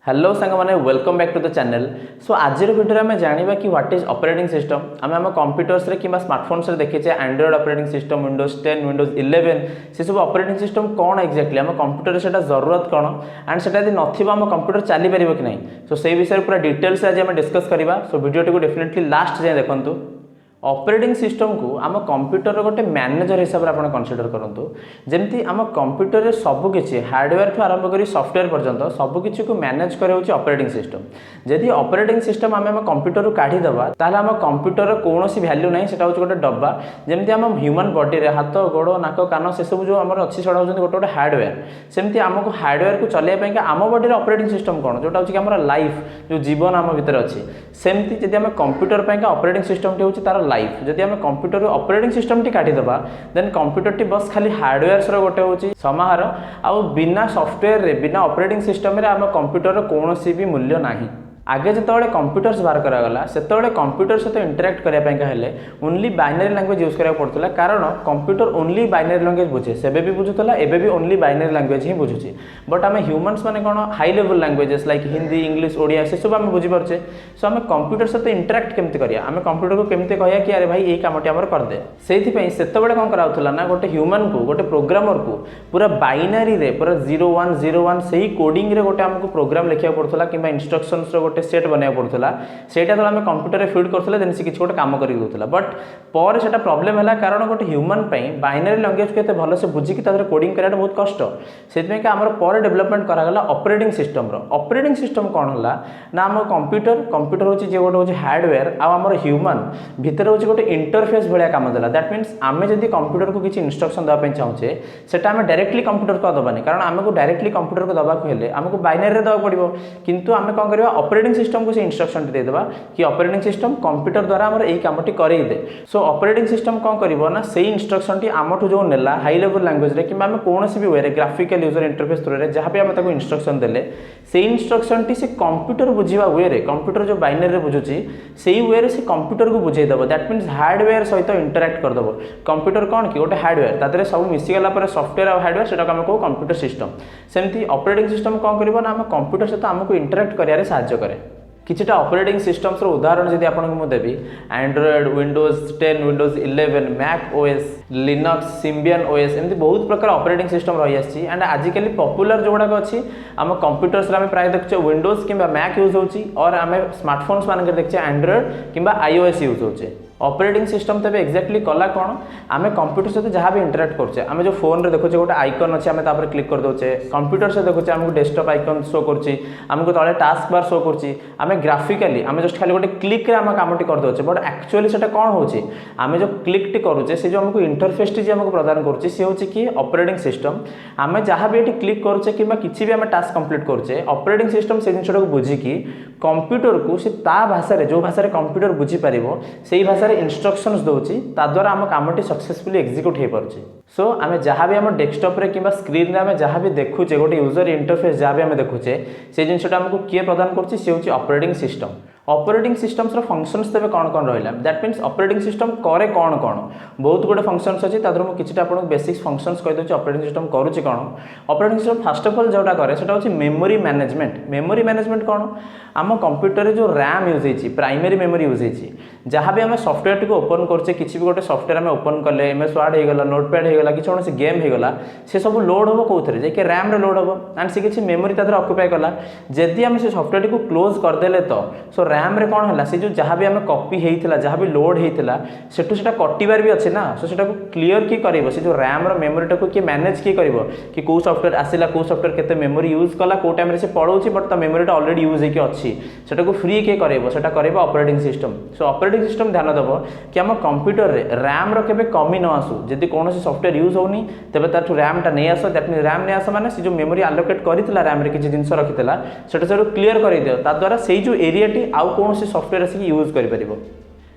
Hello सांग मैंने welcome back to the channel. So आज वीडियो में जाना कि व्हाट इज ऑपरेटिंग सिस्टम। आम कंप्यूटर्स कि स्मार्टफोन्स देखीचे Android operating system Windows 10 Windows 11 से सब ऑपरेटिंग सिस्टम कौन एक्जाक्टली आम कंप्यूटर से जरूरत कौन एंड से नथिबा आम कंप्यूटर चली पार कि नहीं। सो से विषय पूरा डिटेल्स आज आम डिस्कस करवा। सो वीडियो को डेफिनेटली लास्ट जाए देखूँ। ऑपरेटिंग सिस्टम को आम कंप्यूटर गोटे मैनेजर हिसाब से आप कनसीडर करूँ। जमती आम कंप्यूटर सबकि हार्डवेयर ठू आरंभ कर सॉफ्टवेयर पर्यंत सबकि को मैनेज कर ऑपरेटिंग सिस्टम। जदि ऑपरेटिंग सिस्टम आम कंप्यूटर को काढ़ीदबा ताहले आम कंप्यूटर कौन भैल्यू ना से गोटे डब्बा जमी आम ह्यूमन बॉडी रे हाथ गोड़ नाक कान से सब जो आम अच्छी सेटा होती गोटे गोटे हार्डवेयर। सेमती आमको हार्डवेयर को चलैया आम बॉडी ऑपरेटिंग सिस्टम कौन जोटा हूँ लाइफ जो जीवन आम भीतर अच्छी। सेमती जदि आम कंप्यूटर ऑपरेटिंग सिस्टम हूँ तार लाइफ। जदि आम कंप्यूटर ऑपरेटिंग सिस्टम टी काटिदबा देन कंप्यूटर टी बस खाली हार्डवेयर गोटे हूँ समाहार आउ बिना सॉफ्टवेयर रे बिना ऑपरेटिंग सिस्टम रे आम कंप्यूटर कौन भी मूल्य नहीं। आगे जिते कंप्यूटर्स बाहर करागला से कंप्यूटर सहित इंटरेक्ट करने ओनली बाइनरी लैंग्वेज यूज करा पड़ता कारण कंप्यूटर ओनली बाइनरी लैंग्वेज बुझे से भी बुझुला एबे भी ओनली बाइनरी लैंग्वेज ही बुझुची। बट आम ह्यूमन्स माने कौन high level languages like Hindi English Odia से सब आम बुझीपारे। सो आम कंप्यूटर सहित इंटरेक्ट केमती करिया आम कंप्यूटर को केमती कहिया कि अरे भाई ये कामटी आमर करदे। से कौन कराउथला ना गोटे ह्यूमन को गोटे प्रोग्रामर को पूरा बाइनरी रे पूरा 0101 से ही कोडिंग रे गोटे आमको प्रोग्राम लिखा पड़ता कि इंस्ट्रक्शंस रो सेट बनवा पड़ता से आम कंप्यूटर फीड करते देन से किसी गोटे कम कर दूसरा। बट पर से प्रोब्लेम है कारण गोटे ह्यूमन बाइनरी लैंग्वेज को भल से बुझिकी कोडिंग कराया बहुत कष्ट। से पर डेवलपमेंट करागला ऑपरेटिंग सिस्टम। ऑपरेटिंग सिस्टम कौन है ना आम कंप्यूटर हूँ जे गोटे हूँ हार्डवेयर आम ह्यूमन भितर हूँ गोटे इंटरफेस भाया कम देला। दैट मीन्स आम जब कंप्यूटर को किसी इंस्ट्रक्शन देवाई चाहूचे से डायरेक्टली कंप्यूटर को दबानी कारण आमको डायरेक्टली कंप्यूटर को दबाक हेले आमको बाइनरी दवा पड़ो किंतु आम कौन करवा ऑपरेटिंग सिस्टम को से इंस्ट्रक्शन देदेबा कि ऑपरेटिंग सिस्टम कंप्यूटर द्वारा आमर यही कामटी करई दे। सो ऑपरेटिंग सिस्टम कौन करिवो ना से इंस्ट्रक्शन टी आमठू जो नेला हाई लेवल लैंग्वेज रे कि आम कौन भी वे ग्राफिकल यूजर इंटरफेस थ्रू रे जहाँ भी आम ताको इंस्ट्रक्शन देले से इंस्ट्रक्शन टी से कंप्यूटर बुझीवा वे रे कंप्यूटर जो बाइनरी रे बुझुची सेही वे रे से कंप्यूटर को बुझाई देबो। दैट मीन्स हार्डवेयर सहित इंटरेक्ट कर देबो। कंप्यूटर कौन कि गोटे हार्डवेयर तादरे सब मिसी गला पर सॉफ्टवेयर और हार्डवेयर सेटा आम को कंप्यूटर सिस्टम। सेमती ऑपरेटिंग सिस्टम कौन करिवो ना आम कंप्यूटर सहित आमको इंटरेक्ट करियारे सहायता करे। किछटा ऑपरेटिंग सिस्टम्स उदाहरण जदि आपको देवी Android Windows 10 Windows 11 Mac OS Linux Symbian OS एमती बहुत प्रकार ऑपरेटिंग सिस्टम रही आसी। एंड आजिकली पॉपुलर जो गुड़ाक अच्छी आम कंप्यूटर्स आम प्राय देखुचे विंडोज कि मैक यूज होची और आम स्मार्टफोन्स मान देखिए एंड्रॉइड कि आईओएस यूज होचे। ऑपरेटिंग सिस्टम तेज एक्जाक्टली कला कौन आम कंप्यूटर सहित जहाँ भी इंटरेक्ट करछे आम जो फोन रे देखुचे गोटे आइकन अच्छे आम तापर क्लिक कर दोचे कंप्यूटर से देखुचे आमको डेस्कटॉप आइकन शो करछि आमको तले टास्क बार शो करछि आम ग्राफिकली आम जस्ट खाली गोटे क्लिक रे आम कामटी कर दोचे। बट एक्चुअली सेटा कौन होछि आम जो क्लिक टी करूचे से जो हमको इंटरफेस टी हमको प्रदान करछि से होछि कि ऑपरेटिंग सिस्टम। आम जहाँ भी ये क्लिक करूचे कि किसी भी आम टास्क कंप्लीट करूचे ऑपरेटिंग सिस्टम से जिनटा को बुझिकी कंप्यूटर को से ता भाषा रे जो भाषा रे कंप्यूटर बुझी पारिबो सेही भाषा रे इंस्ट्रक्शंस दोची द्वारा आम कामटी सक्सेसफुली एक्जिक्यूट हो पारुछि। सो आम जहाँ भी आम डेस्कटॉप रे किंबा स्क्रीन रे आम जहाँ भी देखुचे गोटे यूजर इंटरफेस जहाँ भी आम देखुचे से जिनटा आमको किए प्रदान करछि से होछि operating system. Operating systems functions तेज कौन कौन रहा दैट मीन्स ऑपरेटिंग सिस्टम करे कौन कौन बहुत गुड फंक्शंस अच्छी तादर मुझे किसी आपको बेसिक्स फंक्शंस कहीदे ऑपरेटिंग सिस्टम करुच्ची कौन। Operating system fast of all जोटा करे सेटा होछि मेमोरी मैनेजमेंट। मेमोरी मैनेजमेंट कौन आम कंप्यूटर जो रैम यूज होती प्राइमरी मेमोरी यूज होती जहाँ भी आम सॉफ्टवेयर टी ओपन करछे किसी भी गोटे सॉफ्टवेयर आम ओपन कले एमएस वर्ड होगला नोटपैड होगला कि कौन गेम होगला से सब लोड हम कौन जाकि रैम रे लोड हम एंड से किसी मेमोरी तादर ऑक्युपाई कला जदि आम से सॉफ्टवेयर टी क्लोज करदेले तो सो रैम रे कौन है जो जहाँ भी आम कॉपी होता जहाँ भी लोड होता सेठू से कटार भी अच्छे ना। सो सेटा क्लीयर किए कर जो रैम मेमोरी टाक किए मैनेज किए कर कि कौ सॉफ्टवेयर आसला कौ सॉफ्टवेयर केते मेमोरी यूज कला कौ टाइम से पड़ोची बट मेमोरीटा ऑलरेडी यूज होकर अच्छी सेटा फ्री किए कर ऑपरेटिंग सिस्टम। सो ऑपरेटिंग सिस्टम ध्यान देव कि आम कंप्यूटर रे रैम रे कमी न आसू जदि कौन सॉफ्टवेयर यूज होनी तेज तार रैम टा नहीं आस दैट मीन रैम नहीं आस माने जो मेमोरी आलोकेट करथिला रैम रे किछि जिंस रखिथिला सेटा सब क्लीयर कर दियो द्वारा से जो एरिया टी आउ कौन सॉफ्टवेयर आसिक यूज कर।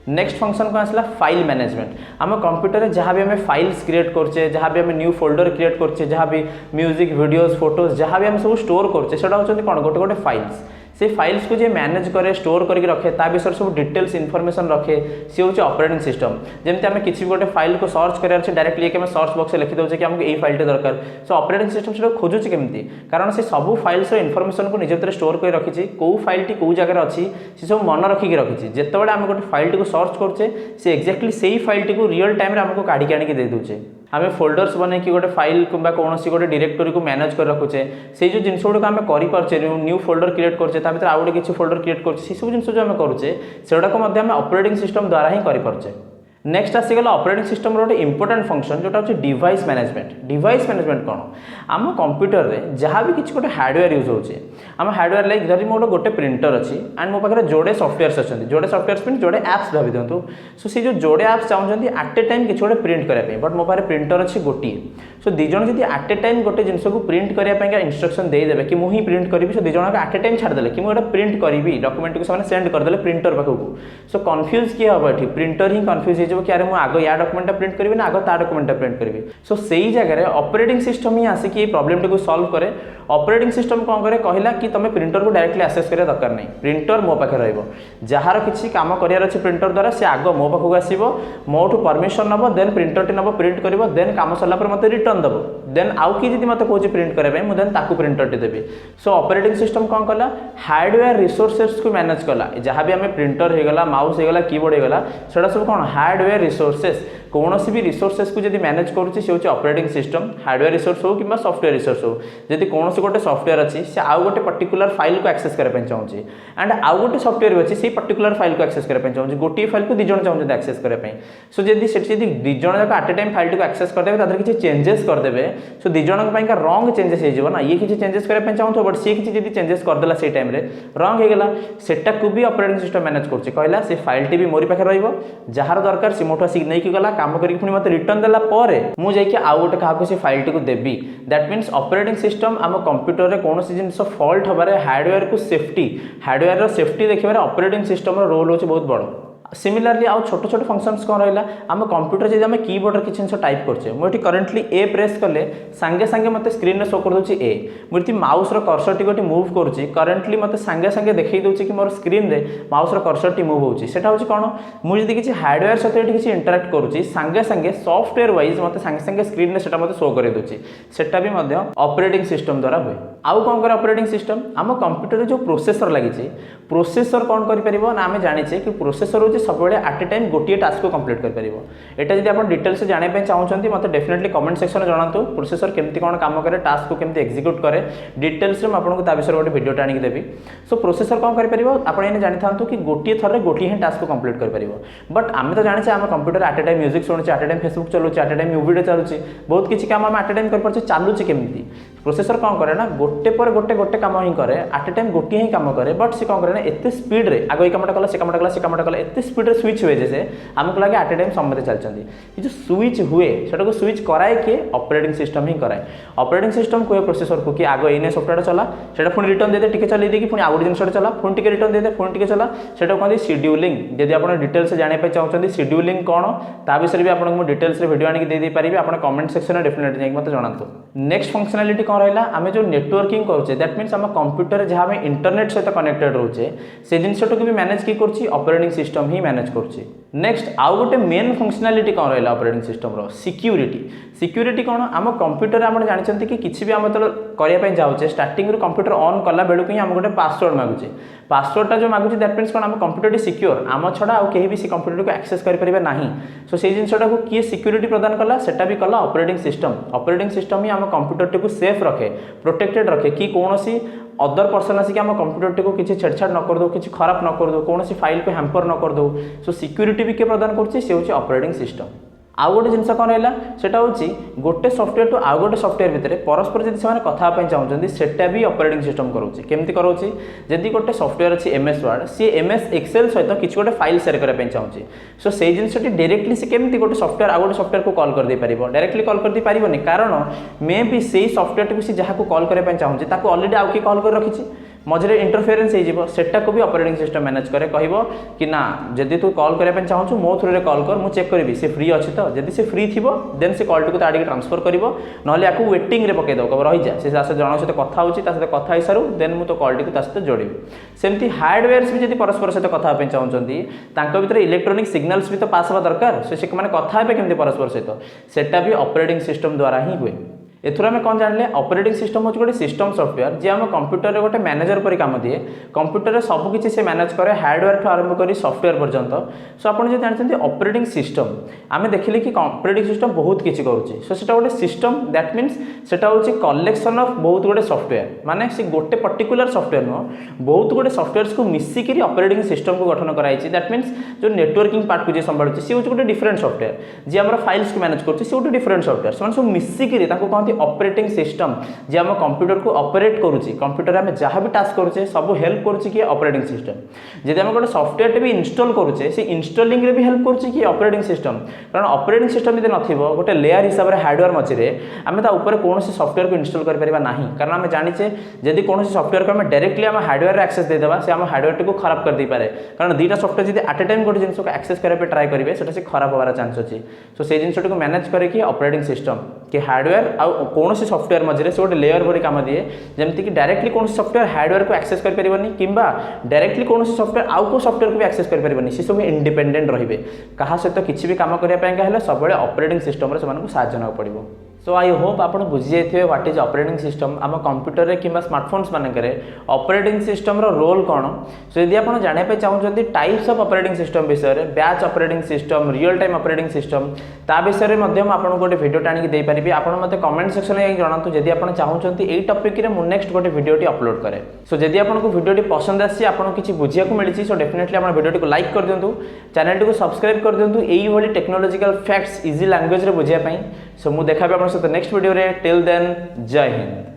नेक्स्ट फंक्शन कौन आसला फाइल मैनेजमेंट। आम कंप्यूटर जहाँ भी आम फाइल्स क्रिएट करछे जहाँ भी आम न्यू फोल्डर क्रिएट करछे जहाँ भी म्यूजिक वीडियोस फोटोज जहाँ भी आम सब स्टोर करछे सेटा होचंती कौन गोटे गोटे फाइल्स। से फाइल्स को जे मैनेज करे स्टोर करके रखे ता विषय सब डिटेल्स इनफॉरमेशन रखे सी हूँ ऑपरेटिंग सिस्टम। जमी आम किसी गोटे फाइल को सर्च करार डायरेक्टली आम सर्च बॉक्स लिखि दौचे कि आमको यही फाइलटे दरकार। सो ऑपरेटिंग सिस्टम से खोजुचे केमती कारण से सब फाइल्स इनफॉरमेशन को निज भीतर स्टोर कर रखी कौ फाइलटी कौ जगह अच्छी से सब मन रखिक रखी जितेबाला आम गोटे फाइलटी को सर्च करचे से एक्जाक्टली से फाइलटी को रियल टाइम आमको काढ़ी आनिक दे दूचे। आम फोल्डर्स बनई कि गोटे फाइल कि कौन गोटे डायरेक्टरी को मैनेज कर रखुचे से जो जिन गुड़ा आम करें न्यू फोल्डर क्रिएट करचे भर आउ गोटे किसी फोल्डर क्रिएट करछे सब जिन जो आम करुचे से गुड़ा ऑपरेटिंग सिस्टम द्वारा ही करें। नेक्स्ट आसीगला ऑपरेटिंग सिस्टम रोटे इंपोर्टेंट फंक्शन जोटा होची डिवाइस मैनेजमेंट। डिवाइस मैनेजमेंट कौन आम कंप्यूटर रे जहाँ भी किसी गोटे हार्डवेयर यूज होचे आम हार्डवेयर लाइक धरी मोर गोटे प्रिंटर अच्छी एंड मो पाखे जोड़े सॉफ्टवेयर्स अच्छा जोड़े सॉफ्टवेयर्स मीन जोड़े एप्स भावी दिंतु। सो सी जो जोड़े एप्स चाहते आट ए टाइम किसी गोटे प्रिंट करने बट मो पाखे प्रिंटर अच्छी गोटे। सो दिज जब आट ए टाइम गोटे जिन को प्रिंट करने इंस्ट्रक्शन देदेवे कि मुझे प्रिंट करी so these art a time छाड़देले कि मुझे प्रिंट करी डॉक्यूमेंट को सेंड करदे प्रिंटर पाखक। सो कन्फ्यूज किए हम ये प्रिंटर ही कन्फ्यूज हो कि अरे मुझे आग या डॉक्यूमेंट प्रिंट करी ना आग ता डॉक्यूमेंट प्रिंट करी। सो से ही जगह ऑपरेटिंग सिस्टम ही आसिक प्रॉब्लम को सॉल्व करे। ऑपरेटिंग सिस्टम कौन करे कहला कि तुम प्रिंटर को डायरेक्टली एक्सेस करिया दरकार नहीं प्रिंटर मो पाखे रहिबो जार किसी काम करार अच्छे प्रिंटर द्वारा से आग मो पाखक आसीबो मोठू परमिशन नब देन प्रिंटर टी नब प्रिंट करिवो देन काम सरला पर मते रिटर्न दबो देन आउ कि जदि मते कहूची प्रिंट करबे मु देन ताकू प्रिंटर टी देबी। सो ऑपरेटिंग सिस्टम कौन कला हार्डवेयर रिसोर्सेस को मैनेज कला जहाँ भी आम प्रिंटर हो गला माउस हो गला कीबोर्ड हो गला सेटा सब कौन हार्डवेयर रिसोर्सेस कौन भी रिसोर्सेस को जब मैनेज करुच्ची से ऑपरेटिंग सिस्टम हार्डवेयर रिसोर्स हो कि सॉफ्टवेयर रिसोर्स हो जब कौन गोटे सॉफ्टवेयर अच्छी से आउ गोटे पर्टिकुलर फाइल को एक्सेस करने चाहिए एंड आउ गोटे सॉफ्टवेयर भी अच्छी से पर्टिकुलर फाइल को एक्सेस करने चाहिए गोटे फाइल को दिज चाहते एक्सेस करने। सो जब दिज जाक आट ए टाइम फाइल को एक्सेस करदे तादर किसी चेंजेस करदे सो दिज का रंग चेंजेस हो ना ये किसी चेंजेस करने चाहूँ बट सी किसी जब चेंजेस करदेला से टाइम रंग होगा सेटा को भी ऑपरेटिंग सिस्टम मैनेज कर कहला से फाइल भी मोरी पाखे जार दरकार सी मोठू आसिक नहीं गला काम करके मत रिटर्न देला मुझे आउ गोटे क्या से file T Devi that means operating system आम कंप्यूटर रे कौन जिन फॉल्ट हबारे हार्डवेयर को हार्डवेयर सेफ्टी देखिए ऑपरेटिंग सिस्टम रोल होची बहुत बड़। सिमिलरली आउ छोट छोट फंक्शंस कौन रहा आम कंप्यूटर जब आम कीबोर्ड किसी जिन टाइप करछे मुझे करेन्टली ए प्रेस कले सांगे सांगे मत स्क्रीन में शो कर दूची ए मुझे माउस कर्सर टी मूव करुच्ची करेन्टली मत सांगे सांगे देखई दूची कि मोर स्क्रीन रे माउस कर्सर टी मूव होची सेटा होची कौन मुझे किसी हार्डवेयर सहित किसी इंटराक्ट करुच्ची सांगे सांगे सॉफ्टवेयर वाइज मत सांगे सांगे स्क्रीन में सेटा मत शो कर दूची सेटा भी मध्य ऑपरेटिंग सिस्टम द्वारा हुए। आउ कौन करे ऑपरेटिंग सिस्टम आम कंप्यूटर जो प्रोसेसर लगी प्रोसेसर कौन कर आम जाने कि प्रोसेसर हो सब आट ए टाइम गोटे टास्क को कंप्लीट कर पारिबो। एटा जदि आपण डिटेल्स जानिबा चाहउछंती मते डेफिनेटली कमेंट सेक्शन में जणांतु प्रोसेसर केमती कोन काम करे टास्क को केमती एग्जीक्यूट करे डिटेल्स रे आपनको ता विषय गोटे वीडियो टाणी देबी। सो प्रोसेसर कौन कर पारिबो आपण एने जानि थांतु कि गोटे थर रे गोटे ही टास्क को कंप्लीट कर पारिबो बट आमे तो जानि आम computer at a time music सुनुचे आट ए टाइम फेसबुक चलुचे आट ए टाइम मूवी चलुचे बहुत किसी काम आम आट ए टाइम कर परछे चालुचे केमती प्रोसेसर कौन करे ना गोटे पर गोटे गोटे काम ही करे आट ए टाइम गोटे ही काम करे बट से कौन करे ना एते स्पीड रे आगो ये कामटा कला से कामटा कला से कामटा कला एते स्पीड रे स्विच हुए जैसे आमको लगे आट ए टाइम समझते चलते जो स्विच हुए से स्विच कराए किए ऑपरेटिंग सिस्टम ही कराए। ऑपरेटिंग सिस्टम कहे प्रोसेसर को कि आग एने सॉफ्टवेयर चला से पुणी रिटर्न देते टिके चल देखिए पुणी आउ गोटे जिन चला पुणी टिके रिटर्न देते पुणी टिके चला से कहते शेड्यूलिंग जब आप डिटेल्स जानापी चाहते शेड्यूलिंग कौन ता विषय भी आपको डिटेल्स वीडियो आनी दे पारि आप कमेंट सेक्शन में डेफिनेटली जाकर मत जनातु। नेक्स्ट फंक्शनालिटी कौन रहा आम जो नेटवर्किंग करुचे दैट मीन्स आम कंप्यूटर जहाँ आम इंटरनेट सहित कनेक्टेड रोचे से जिनटा भी मैनेज किए कर ऑपरेटिंग सिस्टम ही मैनेज कर। नेक्स्ट आउ गोटे मेन फंक्शनालिटी कौन रहा ऑपरेटिंग सिस्टम रो सिक्यूरीटी कौन आम कंप्यूटर आम जानते कि किसी भी आम तो करने जाऊे स्टार्टिंग कंप्यूटर ऑन कला बेलू ही आम गोटे पासवर्ड मागुचे पासवर्डटा जो मागुचे दैट मीन्स कौन आम कंप्यूटर सिक्योर आम छड़ा आउ कहीं भी से कंप्यूटर को एक्सेस करें ना। सो से जिनटा को किए सिक्यूरीटी प्रदान कला सेटा भी कला ऑपरेटिंग सिस्टम ही आम कंप्यूटर को सेफ रखे प्रोटेक्टेड रखे कि कौन अदर पर्सन आसिक आम कंप्यूटर को किसी छेड़छाड़ न कर दो किसी खराब न कर दो कौन फाइल को हैम्पर न कर दो। सो सिक्यूरीटी भी किए प्रदान कर ऑपरेटिंग सिस्टम। आउ गोटे जिन कौन रहा सेटा हूँ गोटे सॉफ्टवेयर टू आउ गोटे सॉफ्टवेयर भितर परस्पर जब से कथापी चाहते सेटा भी ऑपरेटिंग सिस्टम करोची केमती करोची जदि गोटे सॉफ्टवेयर अच्छी एमएस वर्ड सी एमएस एक्सेल सहित किसी गोटे फाइल सेयर करने चाहूँगी सो से जिनटी डायरेक्टली से केमती गोटे सॉफ्टवेयर आउ गोटे सॉफ्टवेयर को कॉल कर दे पारिबो डायरेक्टली कॉल कर दे पारिबोनी कारण मे भी से सॉफ्टवेयर टी से जहाँ को कॉल करने चाहूँगी ऑलरेडी आउ किए कॉल कर रखी मझे इंटरफेरेन्स होटा को भी ऑपरेटिंग सिस्टम मैनेज करे कहबो कि ना जदि तू कॉल करने चाहूँ मो थ्रू रे कॉल कर मु चेक करी सी फ्री अच्छी तो जदि से फ्री थी देन से कॉल टी को ट्रांसफर कर ना वेटिंग रे पकईद कह रही जा से जन सहित कथा होता सहित कथा हो सारू देन मुझे तो कॉल टी को सहित जोड़ी सेमती हार्डवेयर्स भी जब परस्पर सहित कथा चाहते भर इलेक्ट्रोनिक सिग्नल्स भी तो पास हवा दरकार से कथा केमती परस्पर सहित सेटा भी ऑपरेटिंग सिस्टम द्वारा ही हुए एथुर आम कौन जानले ऑपरेटिंग सिस्टम हूँ गोटे सिस्टम सॉफ्टवेयर जी आम कंप्यूटर रे गोटे मैनेजर पर काम दिए कंप्यूटर रे सब किसी से मैनेज करे हार्डवेयर ठू आरंभ कर सॉफ्टवेयर पर्यंत सो आप जानते ऑपरेटिंग सिस्टम आम देखिले कि ऑपरेटिंग सिस्टम बहुत किसी करुच्चे सो सेटा गोटे सिस्टम दैट मीन्स सेटा होची कलेक्शन ऑफ बहुत गुटे सॉफ्टवेयर माने से गोटे पर्टिकुलर सॉफ्टवेयर नुह बहुत गुटे सॉफ्टवेयर को मिसिकी ऑपरेटिंग सिस्टम को गठन कराई दैट मीन्स जो नेटवर्किंग पार्ट को जी संभालुचे सी हूँ गोटे डिफरेंट सॉफ्टवेयर जी आम फाइल्स को मैनेज करुच्चे सी गोटे डिफरेंट सॉफ्टवेयर से सब मिसिकी कहते ऑपरेटिंग सिस्टम जी आम कंप्यूटर को ऑपरेट करुच्ची कंप्यूटर में जहाँ भी टास्क करुचे सब हेल्प करुच्ची कि ऑपरेटिंग सिस्टम जब आम गोटे सॉफ्टवेयर भी इंस्टॉल करुचे से इंस्टॉलिंग रे भी हेल्प करुच्ची कि ऑपरेटिंग सिस्टम कारण ऑपरेटिंग सिस्टम यदि नथिबो गोटे लेयर हिसाब से हार्डवेयर मझे आम कौन सॉफ्टवेयर को इंस्टॉल कर ना कारण आम जाचे जदि कौन सॉफ्टवेयर को डायरेक्टली आम हार्डवेयर एक्सेस देदेबा से आम हार्डवेयर को खराब कर दे पारे कारण दुईटा सॉफ्टवेयर जब एट ए टाइम गोटे जिन को एक्सेस करने ट्राए करेंगे से खराब होवार चांस अच्छी सो से जिन को मैनेज करके ऑपरेटिंग सिस्टम कि हार्डवेयर आउ कौन सॉफ्टवेयर मझे से गोटे लेयर भरी काम दिए जमीक डायरेक्टली कौन सॉफ्टवेयर हार्डवेयर को एक्सेस कर पारिबनी किंबा डायरेक्टली कौन सॉफ्टवेयर आउ को सॉफ्टवेयर को भी एक्सेस कर पारिबनी से सब इंडिपेंडेंट रहिबे कहा सहित किसी भी काम करने सब ऑपरेटिंग सिस्टम रे सेमानकु साहाय्य नेବାକୁ पड़िबो सो आई होप आप बुझी जाइए व्हाट इज ऑपरेटिंग सिस्टम आम कंप्यूटर रे कि स्मार्टफोन्स मानक ऑपरेटिंग सिस्टम रो रोल कौन सो यदि आप जानापी चाहते टाइप्स ऑफ ऑपरेटिंग सिस्टम विषय में batch operating system real time operating system ता विषय में आपको गोटे वीडियो टाणी दे पारि आप कमेंट सेक्शन में जनातु जदि आप चाहते यही टॉपिक रे मु नेक्स्ट गोटे वीडियोटी अपलोड करे सो जदि आपको वीडियोटी पसंद आसी आपको किसी बुझिया मिली सो डेफिनेटली आप वीडियोटी को लाइक कर दिंतु चैनल को सब्सक्राइब कर दिंतु यही टेक्नोलॉजिकल फैक्ट्स इजी लैंग्वेज रे बुझापी सो मुझे देखा आप सहित नेक्स्ट वीडियो रे टिल देन जय हिंद।